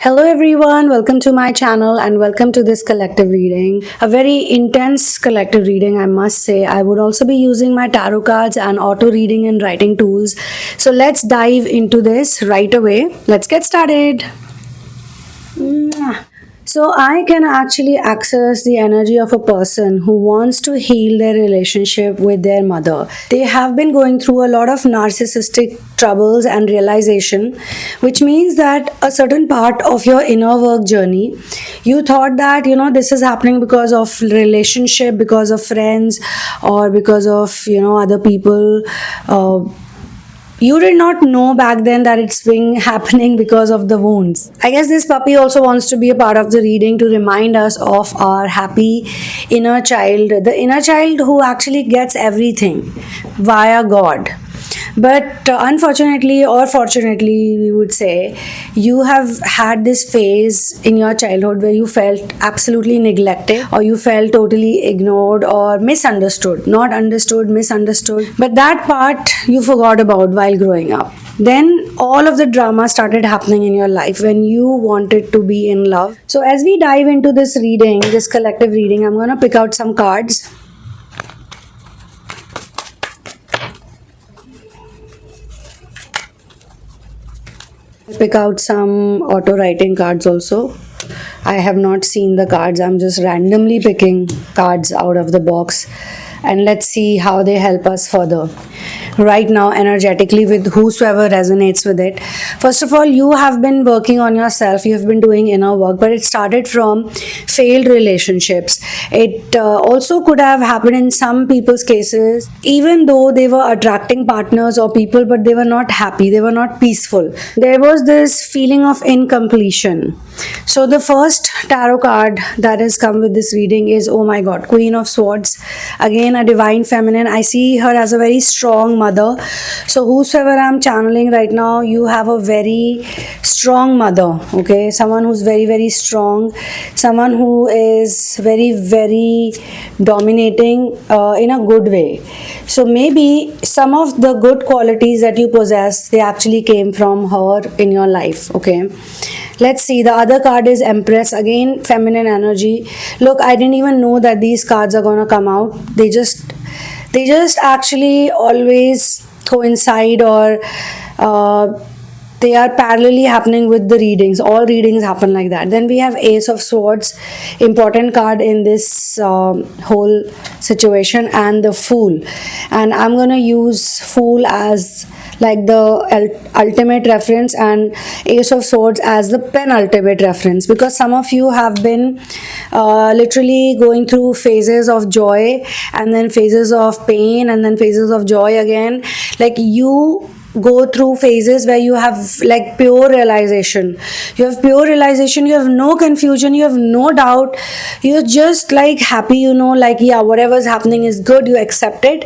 Hello everyone, welcome to my channel and welcome to this collective reading. A very intense collective reading, I must say. I would also be using my tarot cards and auto reading and writing tools. So let's dive into this right away. Let's get started. Mwah. So I can actually access the energy of a person who wants to heal their relationship with their mother. They have been going through a lot of narcissistic troubles and realization, which means that a certain part of your inner work journey, you thought that this is happening because of relationship, because of friends, or because of other people. You did not know back then that it's been happening because of the wounds. I guess this puppy also wants to be a part of the reading to remind us of our happy inner child, the inner child who actually gets everything via God. But unfortunately, or fortunately, we would say, you have had this phase in your childhood where you felt absolutely neglected, or you felt totally ignored or misunderstood. Not understood, misunderstood. But that part you forgot about while growing up. Then all of the drama started happening in your life when you wanted to be in love. So, as we dive into this reading, this collective reading, I'm going to pick out some cards. Pick out some auto writing cards also. I have not seen the cards, I'm just randomly picking cards out of the box, and let's see how they help us further right now energetically with whosoever resonates with it. First of all, you have been working on yourself, you have been doing inner work, but it started from failed relationships. It also could have happened in some people's cases, even though they were attracting partners or people, but they were not happy, they were not peaceful. There was this feeling of incompletion. So the first tarot card that has come with this reading is, oh my god, Queen of Swords. Again, a divine feminine. I see her as a very strong mother. So whosoever I'm channeling right now, you have a very strong mother, okay? Someone who's very, very strong, someone who is very, very dominating in a good way. So maybe some of the good qualities that you possess, they actually came from her in your life, okay? Let's see, the other card is Empress. Again, feminine energy. Look, I didn't even know that these cards are gonna come out. They just actually always coincide, or they are parallelly happening with the readings. All readings happen like that. Then we have Ace of Swords, important card in this whole situation, and the Fool. And I'm gonna use Fool as like the ultimate reference and Ace of Swords as the penultimate reference, because some of you have been literally going through phases of joy and then phases of pain and then phases of joy again. Like, you go through phases where you have like pure realization. You have pure realization, you have no confusion, you have no doubt, you're just like happy, like, yeah, whatever's happening is good, you accept it,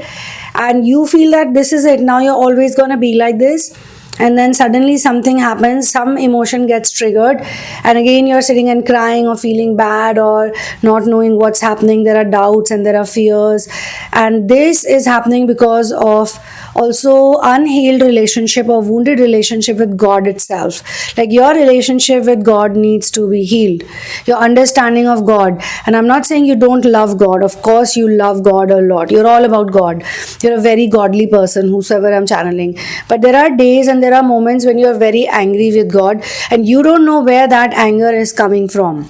and you feel that this is it, now you're always gonna be like this. And then suddenly something happens, some emotion gets triggered, and again you're sitting and crying or feeling bad or not knowing what's happening. There are doubts and there are fears, and this is happening because of also unhealed relationship or wounded relationship with God itself. Like, your relationship with God needs to be healed, your understanding of God. And I'm not saying you don't love God, of course you love God a lot, you're all about God, you're a very godly person, whosoever I'm channeling. But there are days and there are moments when you're very angry with God and you don't know where that anger is coming from.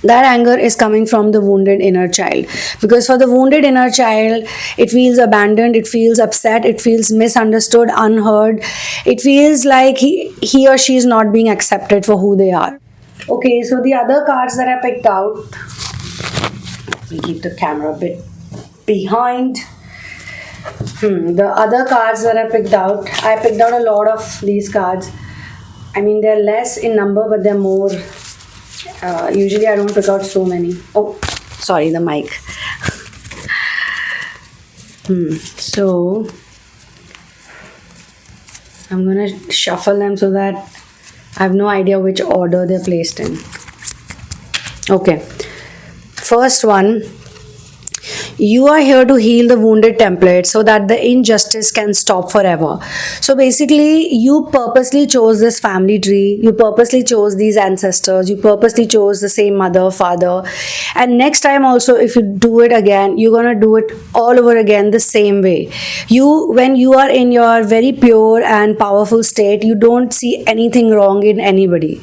That anger is coming from the wounded inner child, because for the wounded inner child, it feels abandoned, it feels upset, it feels misunderstood, unheard, it feels like he or she is not being accepted for who they are. Okay, so the other cards that I picked out, we keep the camera a bit behind. The other cards that I picked out a lot of these cards. I mean, they're less in number, but they're more. Usually I don't pick out so many. Oh, sorry, the mic. So I'm gonna shuffle them so that I have no idea which order they're placed in. Okay, first one, You are here to heal the wounded template so that the injustice can stop forever. So basically, you purposely chose this family tree, you purposely chose these ancestors, you purposely chose the same mother, father, and next time also, if you do it again, you're gonna do it all over again the same way. When you are in your very pure and powerful state, you don't see anything wrong in anybody.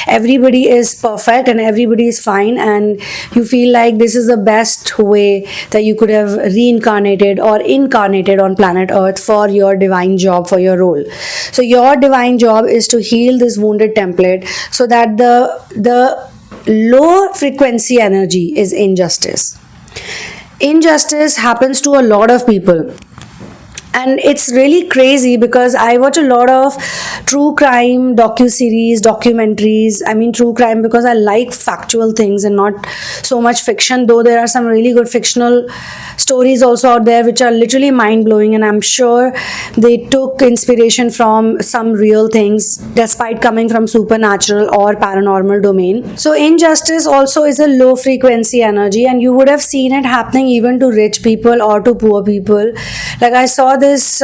Everybody is perfect and everybody is fine, and you feel like this is the best way that you could have reincarnated or incarnated on planet Earth for your divine job, for your role. So your divine job is to heal this wounded template so that the low frequency energy is injustice. Injustice happens to a lot of people, and it's really crazy because I watch a lot of true crime docu-series, documentaries. I mean true crime because I like factual things and not so much fiction, though there are some really good fictional stories also out there which are literally mind-blowing, and I'm sure they took inspiration from some real things despite coming from supernatural or paranormal domain. So injustice also is a low frequency energy, and you would have seen it happening even to rich people or to poor people. Like I saw this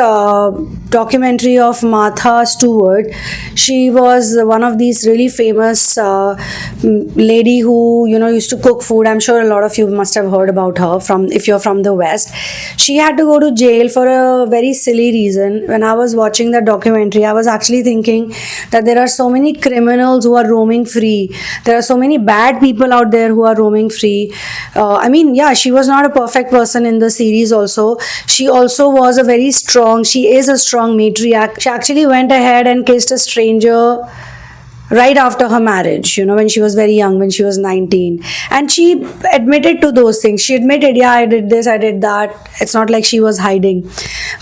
documentary of Martha Stewart. She was one of these really famous lady who used to cook food. I'm sure a lot of you must have heard about her from if you're from the West. She had to go to jail for a very silly reason. When I was watching the documentary, I was actually thinking that there are so many criminals who are roaming free. There are so many bad people out there who are roaming free. I mean, yeah, she was not a perfect person in the series also. She also was a very strong, she is a strong matriarch. She actually went ahead and kissed a stranger right after her marriage, when she was very young, when she was 19. And she admitted to those things. She admitted, yeah, I did this, I did that. It's not like she was hiding.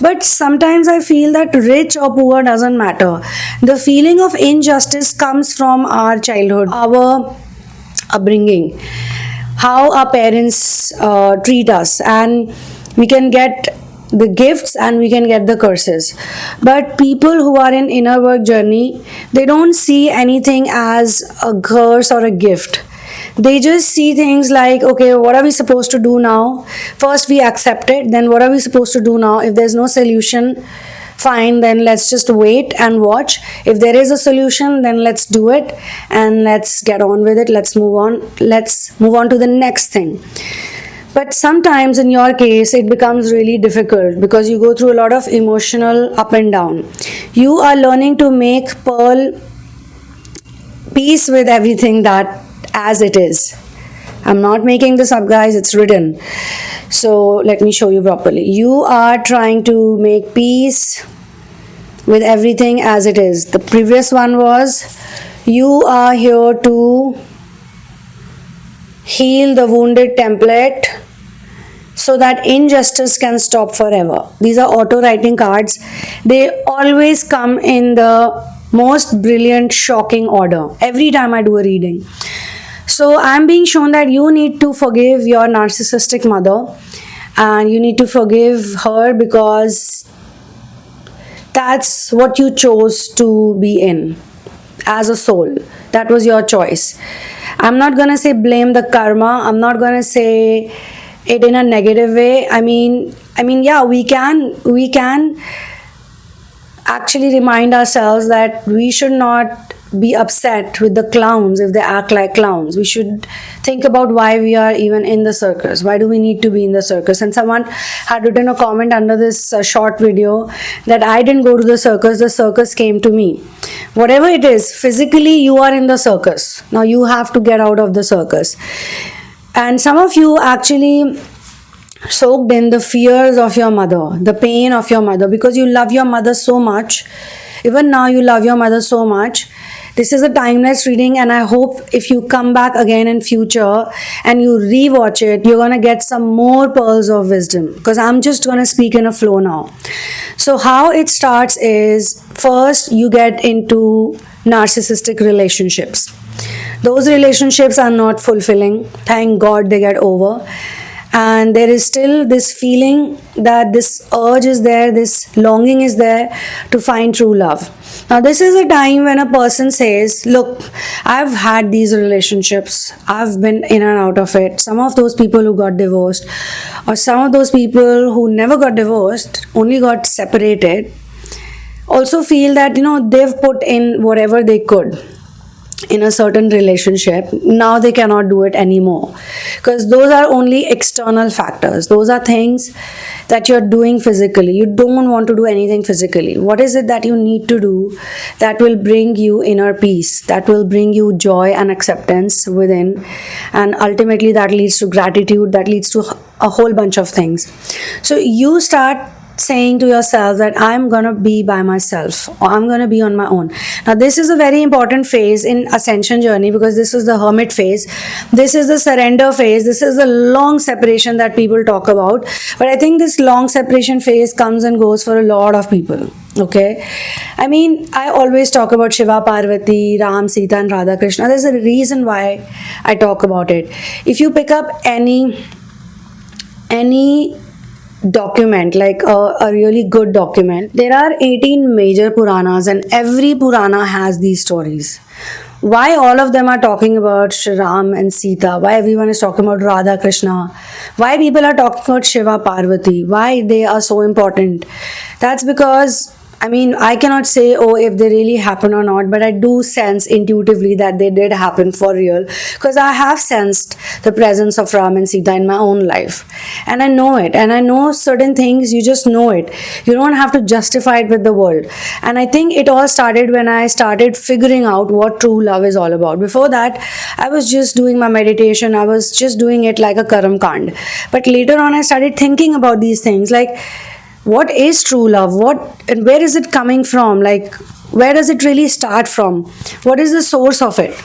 But sometimes I feel that rich or poor doesn't matter. The feeling of injustice comes from our childhood, our upbringing, how our parents treat us, and we can get the gifts and we can get the curses. But people who are in inner work journey, they don't see anything as a curse or a gift. They just see things like, okay, what are we supposed to do now? First we accept it, then what are we supposed to do now? If there's no solution, fine, then let's just wait and watch. If there is a solution, then let's do it and let's get on with it. Let's move on to the next thing. But sometimes in your case, it becomes really difficult because you go through a lot of emotional up and down. You are learning to make peace with everything that as it is. I'm not making this up, guys, it's written. So let me show you properly. You are trying to make peace with everything as it is. The previous one was, you are here to heal the wounded template so that injustice can stop forever. These are auto writing cards. They always come in the most brilliant, shocking order every time I do a reading. So I'm being shown that you need to forgive your narcissistic mother, and you need to forgive her because that's what you chose to be in as a soul. That was your choice. I'm not gonna say blame the karma. I'm not gonna say it in a negative way. I mean, yeah, we can actually remind ourselves that we should not be upset with the clowns if they act like clowns. We should think about why we are even in the circus. Why do we need to be in the circus? And someone had written a comment under this short video that I didn't go to the circus came to me. Whatever it is, physically you are in the circus. Now you have to get out of the circus. And some of you actually soaked in the fears of your mother, the pain of your mother, because you love your mother so much. Even now you love your mother so much. This is a timeless reading, and I hope if you come back again in future and you rewatch it, you're gonna get some more pearls of wisdom, because I'm just gonna speak in a flow now. So how it starts is, first you get into narcissistic relationships. Those relationships are not fulfilling. Thank God they get over. And there is still this feeling that this urge is there, this longing is there to find true love. Now this is a time when a person says, look, I've had these relationships, I've been in and out of it. Some of those people who got divorced, or some of those people who never got divorced, only got separated, also feel that they've put in whatever they could in a certain relationship. Now they cannot do it anymore, because those are only external factors. Those are things that you're doing physically. You don't want to do anything physically. What is it that you need to do that will bring you inner peace, that will bring you joy and acceptance within, and ultimately that leads to gratitude, that leads to a whole bunch of things. So you start saying to yourself that I'm gonna be by myself, or I'm gonna be on my own. Now this is a very important phase in ascension journey, because this is the hermit phase, this is the surrender phase, this is the long separation that people talk about. But I think this long separation phase comes and goes for a lot of people. Okay, I mean, I always talk about Shiva, Parvati, Ram, Sita and Radha Krishna. There's a reason why I talk about it. If you pick up any document, like a really good document, there are 18 major Puranas, and every Purana has these stories. Why all of them are talking about Shri Ram and Sita, why everyone is talking about Radha Krishna, why people are talking about Shiva, Parvati, why they are so important, that's because, I mean, I cannot say, oh, if they really happen or not, but I do sense intuitively that they did happen for real, because I have sensed the presence of Ram and Sita in my own life. And I know it. And I know certain things, you just know it. You don't have to justify it with the world. And I think it all started when I started figuring out what true love is all about. Before that, I was just doing my meditation. I was just doing it like a Karam Kand. But later on, I started thinking about these things, like, what is true love, what and where is it coming from, like where does it really start from, what is the source of it?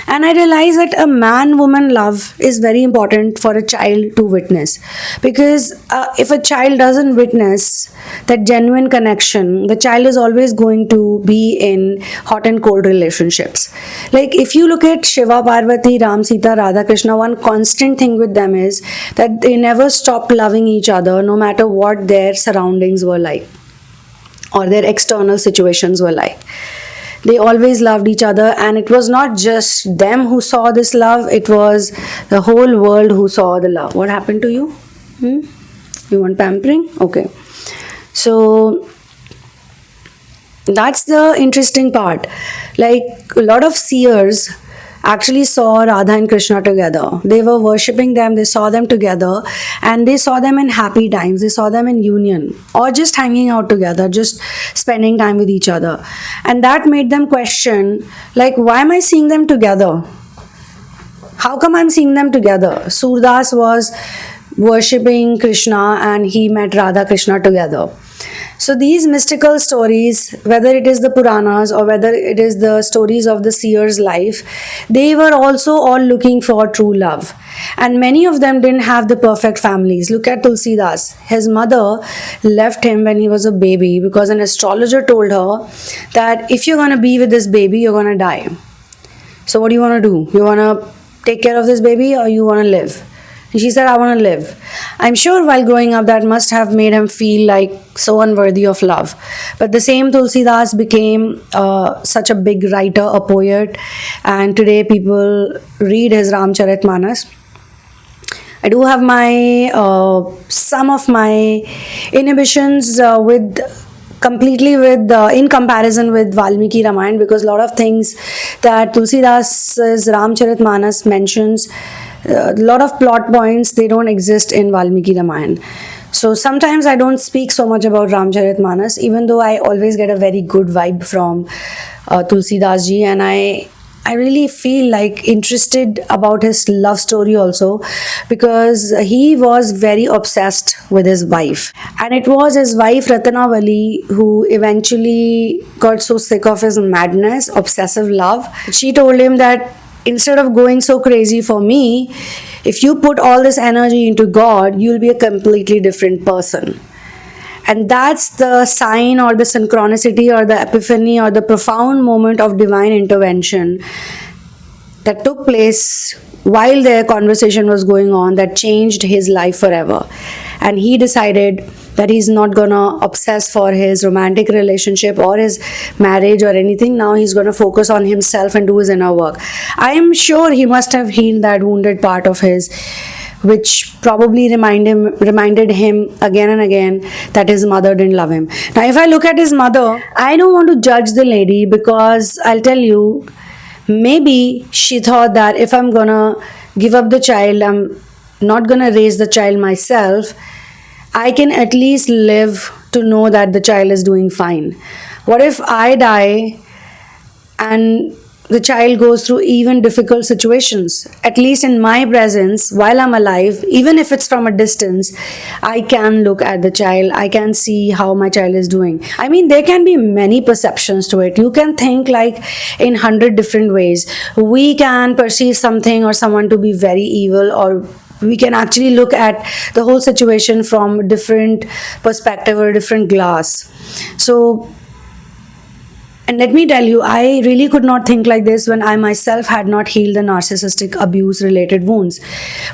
And I realized that a man woman love is very important for a child to witness, because if a child doesn't witness that genuine connection, the child is always going to be in hot and cold relationships. Like if you look at Shiva, Parvati, Ram, Sita, Radha Krishna, one constant thing with them is that they never stopped loving each other, no matter what their surroundings were like or their external situations were like. They always loved each other, and it was not just them who saw this love, it was the whole world who saw the love. What happened to you? You want pampering? Okay. So that's the interesting part. Like a lot of seers actually saw Radha and Krishna together. They were worshipping them, they saw them together, and they saw them in happy times, they saw them in union, or just hanging out together, just spending time with each other. And that made them question, like, why am I seeing them together? How come I'm seeing them together? Surdas was worshipping Krishna and he met Radha Krishna together. So these mystical stories, whether it is the Puranas or whether it is the stories of the seer's life, they were also all looking for true love. And many of them didn't have the perfect families. Look at Tulsidas. His mother left him when he was a baby because an astrologer told her that if you're going to be with this baby, you're going to die. So what do you want to do? You want to take care of this baby or you want to live? And she said, I want to live. I'm sure while growing up that must have made him feel like so unworthy of love. But the same Tulsidas became such a big writer, a poet, and today people read his Ramcharitmanas. I do have my some of my inhibitions with in comparison with Valmiki Ramayana, because a lot of things that Tulsidas's Ramcharitmanas mentions, a lot of plot points, they don't exist in Valmiki Ramayana. So sometimes I don't speak so much about Ramcharitmanas, even though I always get a very good vibe from Tulsidas ji, and I really feel like interested about his love story also, because he was very obsessed with his wife, and it was his wife Ratnavali who eventually got so sick of his madness, obsessive love. She told him that instead of going so crazy for me, if you put all this energy into God, you'll be a completely different person. And that's the sign or the synchronicity or the epiphany or the profound moment of divine intervention that took place while their conversation was going on, that changed his life forever. And he decided that he's not gonna obsess for his romantic relationship or his marriage or anything. Now he's gonna focus on himself and do his inner work. I am sure he must have healed that wounded part of his which probably reminded him again and again that his mother didn't love him. Now, if I look at his mother, I don't want to judge the lady, because I'll tell you, maybe she thought that if I'm gonna give up the child, I'm not gonna raise the child myself, I can at least live to know that the child is doing fine. What if I die and the child goes through even difficult situations? At least in my presence, while I'm alive, even if it's from a distance, I can look at the child, I can see how my child is doing. I mean, there can be many perceptions to it. You can think like in 100 different ways. We can perceive something or someone to be very evil, or we can actually look at the whole situation from a different perspective or a different glass. So, and let me tell you, I really could not think like this when I myself had not healed the narcissistic abuse related wounds.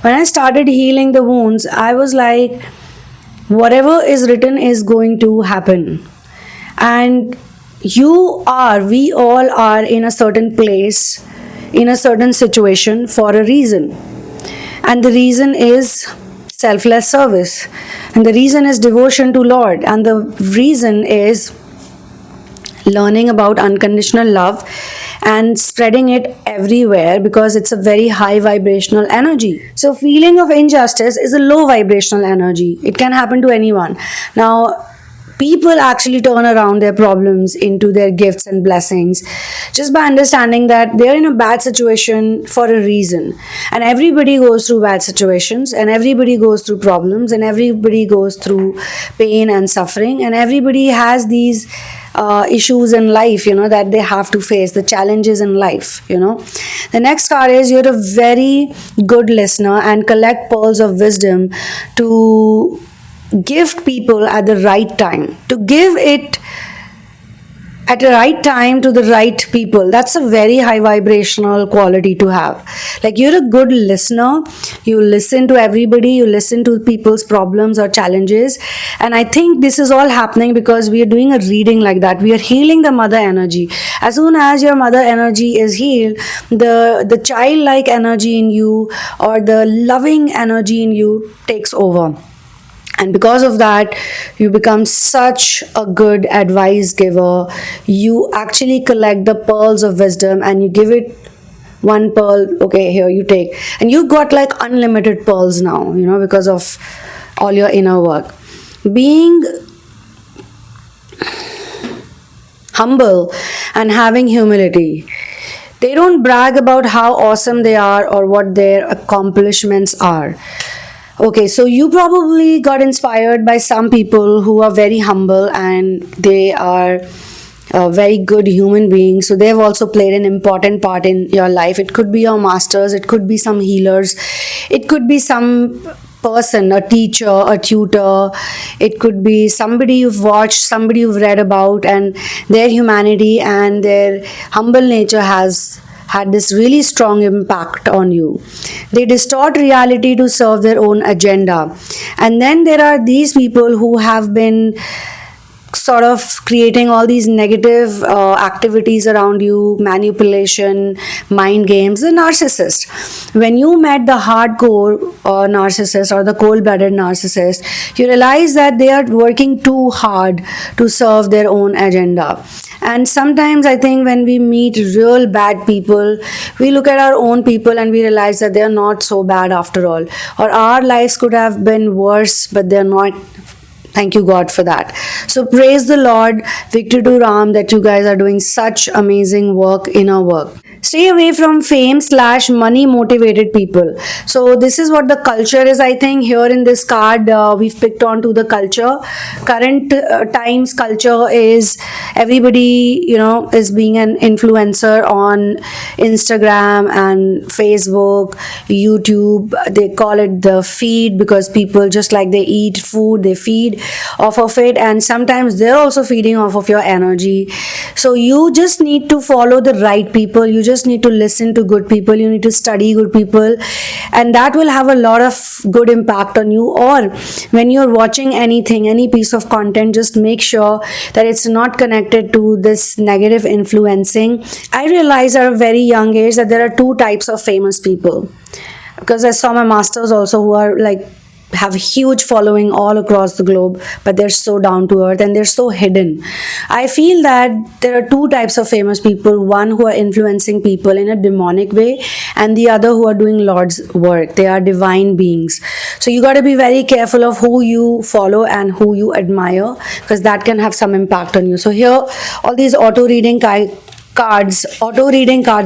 When I started healing the wounds, I was like, whatever is written is going to happen. And we all are in a certain place, in a certain situation for a reason. And the reason is selfless service. And the reason is devotion to Lord. And the reason is learning about unconditional love and spreading it everywhere, because it's a very high vibrational energy. So feeling of injustice is a low vibrational energy. It can happen to anyone. Now, people actually turn around their problems into their gifts and blessings just by understanding that they're in a bad situation for a reason. And everybody goes through bad situations, and everybody goes through problems, and everybody goes through pain and suffering, and everybody has these issues in life, that they have to face, the challenges in life. The next card is, you're a very good listener and collect pearls of wisdom to gift people at the right time, to give it at the right time to the right people. That's a very high vibrational quality to have. Like, you're a good listener, you listen to everybody, you listen to people's problems or challenges. And I think this is all happening because we are doing a reading like that. We are healing the mother energy. As soon as your mother energy is healed, the childlike energy in you or the loving energy in you takes over. And because of that, you become such a good advice giver. You actually collect the pearls of wisdom and you give it one pearl. Okay, here you take. And you got like unlimited pearls now, because of all your inner work. Being humble and having humility. They don't brag about how awesome they are or what their accomplishments are. Okay, so you probably got inspired by some people who are very humble and they are very good human beings. So they've also played an important part in your life. It could be your masters, it could be some healers, it could be some person, a teacher, a tutor, it could be somebody you've watched, somebody you've read about, and their humanity and their humble nature has had this really strong impact on you. They distort reality to serve their own agenda. And then there are these people who have been sort of creating all these negative activities around you, manipulation, mind games, the narcissist. When you met the hardcore narcissist or the cold-blooded narcissist, you realize that they are working too hard to serve their own agenda. And sometimes I think when we meet real bad people, we look at our own people and we realize that they are not so bad after all. Or our lives could have been worse, but they're not. Thank you, God, for that. So praise the Lord, Victor to Ram, that you guys are doing such amazing work in our work. Stay away from fame/money motivated people. So this is what the culture is. I think here in this card, we've picked on to the culture. Current times culture is everybody, is being an influencer on Instagram and Facebook, YouTube. They call it the feed because people, just like they eat food, they feed off of it, and sometimes they're also feeding off of your energy. So you just need to follow the right people. You just need to listen to good people. You need to study good people, and that will have a lot of good impact on you. Or when you're watching anything, any piece of content, just make sure that it's not connected to this negative influencing. I realized at a very young age that there are two types of famous people. because I saw my masters also who are like have huge following all across the globe, but they're so down to earth and they're so hidden. I feel that there are two types of famous people: one who are influencing people in a demonic way, and the other who are doing Lord's work. They are divine beings. So you got to be very careful of who you follow and who you admire, because that can have some impact on you. So here, all these auto reading cards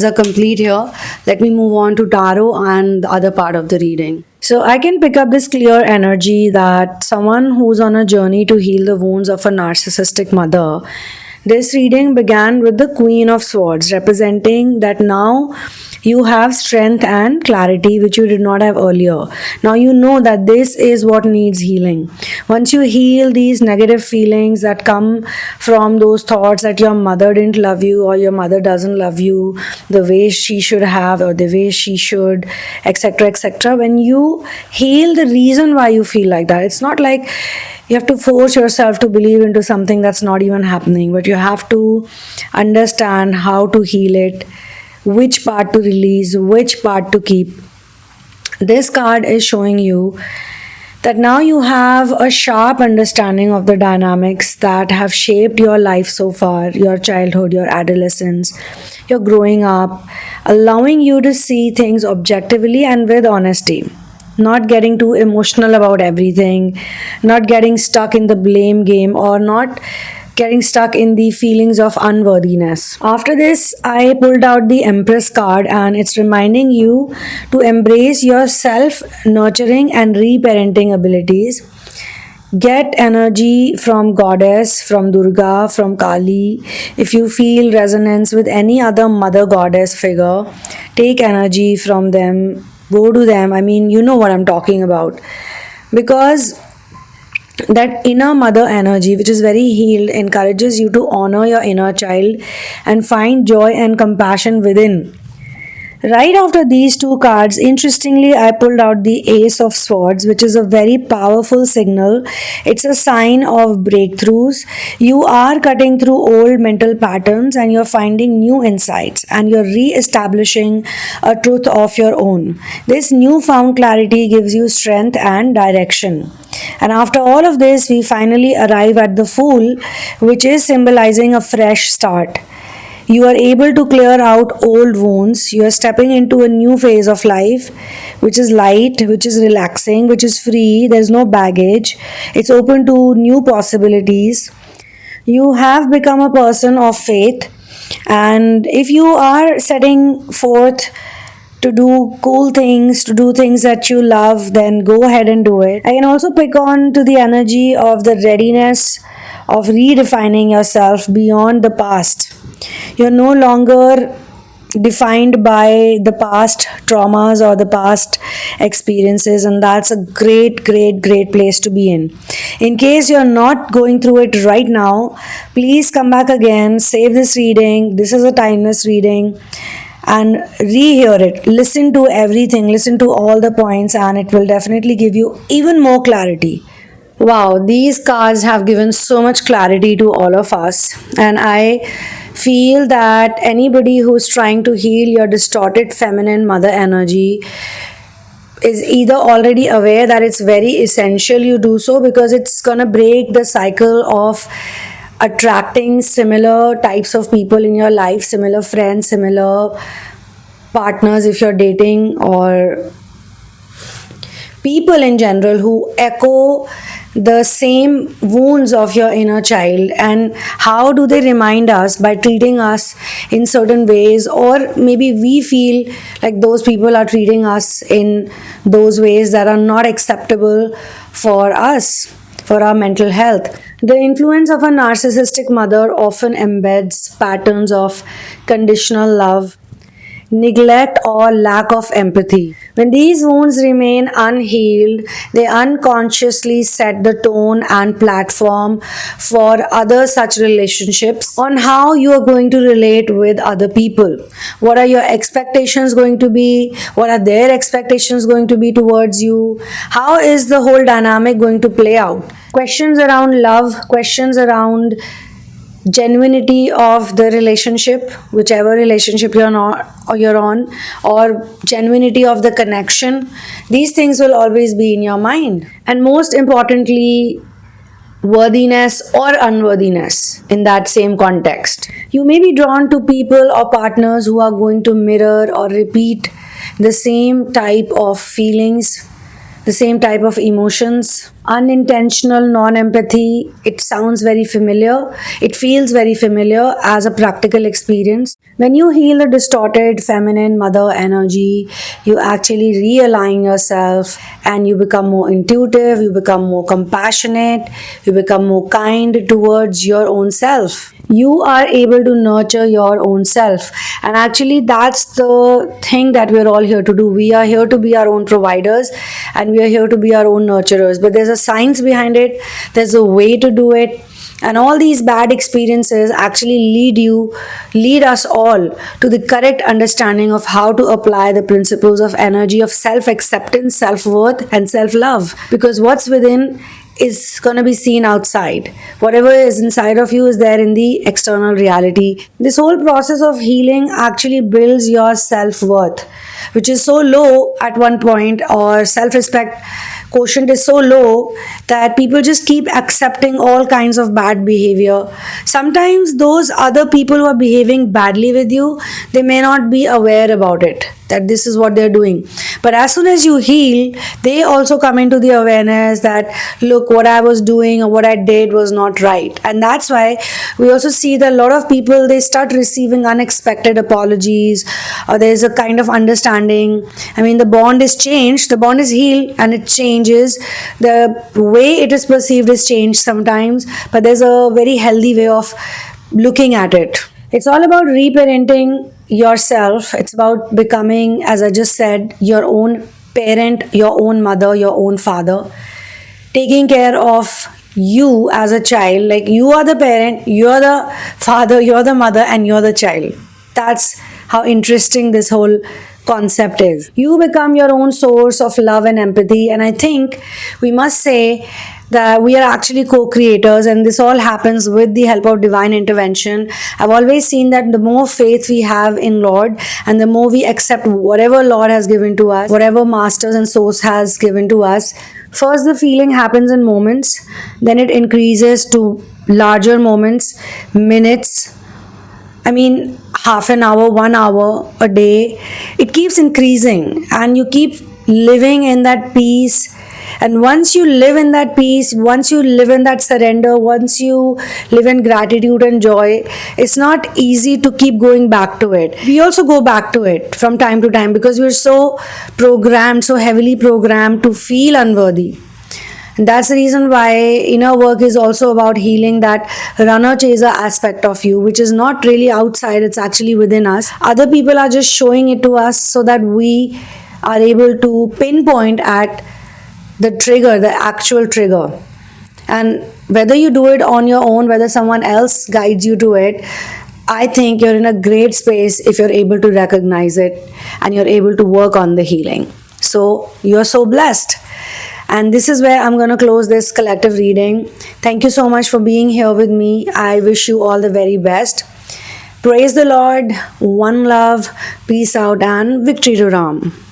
are complete here. Let me move on to tarot and the other part of the reading. So I can pick up this clear energy that someone who's on a journey to heal the wounds of a narcissistic mother. This reading began with the Queen of Swords, representing that now you have strength and clarity which you did not have earlier. Now you know that this is what needs healing. Once you heal these negative feelings that come from those thoughts that your mother didn't love you, or your mother doesn't love you the way she should have, or the way she should, etc., etc., when you heal the reason why you feel like that, it's not like you have to force yourself to believe into something that's not even happening, but you have to understand how to heal it, which part to release, which part to keep. This card is showing you that now you have a sharp understanding of the dynamics that have shaped your life so far, your childhood, your adolescence, your growing up, allowing you to see things objectively and with honesty. Not getting too emotional about everything, not getting stuck in the blame game, or not getting stuck in the feelings of unworthiness. After this, I pulled out the Empress card, and it's reminding you to embrace your self nurturing and reparenting abilities. Get energy from Goddess, from Durga, from Kali. If you feel resonance with any other mother goddess figure, take energy from them, go to them. I mean, you know what I'm talking about. Because that inner mother energy, which is very healed, encourages you to honor your inner child and find joy and compassion within. Right after these two cards, interestingly, I pulled out the Ace of Swords, which is a very powerful signal. It's a sign of breakthroughs. You are cutting through old mental patterns and you're finding new insights, and you're re establishing a truth of your own. This newfound clarity gives you strength and direction. And after all of this, we finally arrive at the Fool, which is symbolizing a fresh start. You are able to clear out old wounds. You are stepping into a new phase of life, which is light, which is relaxing, which is free. There's no baggage. It's open to new possibilities. You have become a person of faith. And if you are setting forth to do cool things, to do things that you love, then go ahead and do it. I can also pick on to the energy of the readiness of redefining yourself beyond the past. You're no longer defined by the past traumas or the past experiences, and that's a great place to be in case you're not going through it right now, please come back again, save this reading. This is a timeless reading, and rehear it, listen to everything, listen to all the points, and it will definitely give you even more clarity. Wow, these cards have given so much clarity to all of us, and I feel that anybody who's trying to heal your distorted feminine mother energy is either already aware that it's very essential you do so, because it's gonna break the cycle of attracting similar types of people in your life, similar friends, similar partners if you're dating, or people in general who echo the same wounds of your inner child. And how do they remind us? By treating us in certain ways, or maybe we feel like those people are treating us in those ways that are not acceptable for us, for our mental health. The influence of a narcissistic mother often embeds patterns of conditional love, neglect, or lack of empathy. When these wounds remain unhealed, they unconsciously set the tone and platform for other such relationships on how you are going to relate with other people. What are your expectations going to be? What are their expectations going to be towards you? How is the whole dynamic going to play out? Questions around love, questions around genuinity of the relationship, whichever relationship you're on, or genuinity of the connection. These things will always be in your mind. And most importantly, worthiness or unworthiness in that same context. You may be drawn to people or partners who are going to mirror or repeat the same type of feelings, the same type of emotions. Unintentional non empathy, it sounds very familiar. It feels very familiar as a practical experience. When you heal the distorted feminine mother energy, you actually realign yourself and you become more intuitive, you become more compassionate, you become more kind towards your own self. You are able to nurture your own self. And actually, that's the thing that we're all here to do. We are here to be our own providers and we are here to be our own nurturers. But there's a science behind it, there's a way to do it. And all these bad experiences actually lead us all to the correct understanding of how to apply the principles of energy of self acceptance, self worth, and self love. Because what's within is going to be seen outside. Whatever is inside of you is there in the external reality. This whole process of healing actually builds your self worth, which is so low at one point, or self respect quotient is so low that people just keep accepting all kinds of bad behavior. Sometimes those other people who are behaving badly with you, they may not be aware about it, that this is what they're doing. But as soon as you heal, they also come into the awareness that, look, what I was doing or what I did was not right. And that's why we also see that a lot of people, they start receiving unexpected apologies, or there's a kind of understanding. I mean, the bond is changed, the bond is healed, and it changes. The way it is perceived is changed sometimes, but there's a very healthy way of looking at it. It's all about reparenting yourself. It's about becoming, as I just said, your own parent, your own mother, your own father. Taking care of you as a child, like you are the parent, you're the father, you're the mother, and you're the child. That's how interesting this whole concept is. You become your own source of love and empathy, and I think we must say that we are actually co-creators, and this all happens with the help of divine intervention. I've always seen that the more faith we have in Lord, and the more we accept whatever Lord has given to us, whatever masters and source has given to us, first the feeling happens in moments, then it increases to larger moments, minutes, I mean half an hour, 1 hour, a day. It keeps increasing and you keep living in that peace. And once you live in that peace, once you live in that surrender, once you live in gratitude and joy, it's not easy to keep going back to it. We also go back to it from time to time because we're so programmed, so heavily programmed to feel unworthy. And that's the reason why inner work is also about healing that runner chaser aspect of you, which is not really outside, it's actually within us. Other people are just showing it to us so that we are able to pinpoint at the trigger, the actual trigger. And whether you do it on your own, whether someone else guides you to it, I think you're in a great space if you're able to recognize it and you're able to work on the healing. So you're so blessed. And this is where I'm going to close this collective reading. Thank you so much for being here with me. I wish you all the very best. Praise the Lord. One love. Peace out and victory to Ram.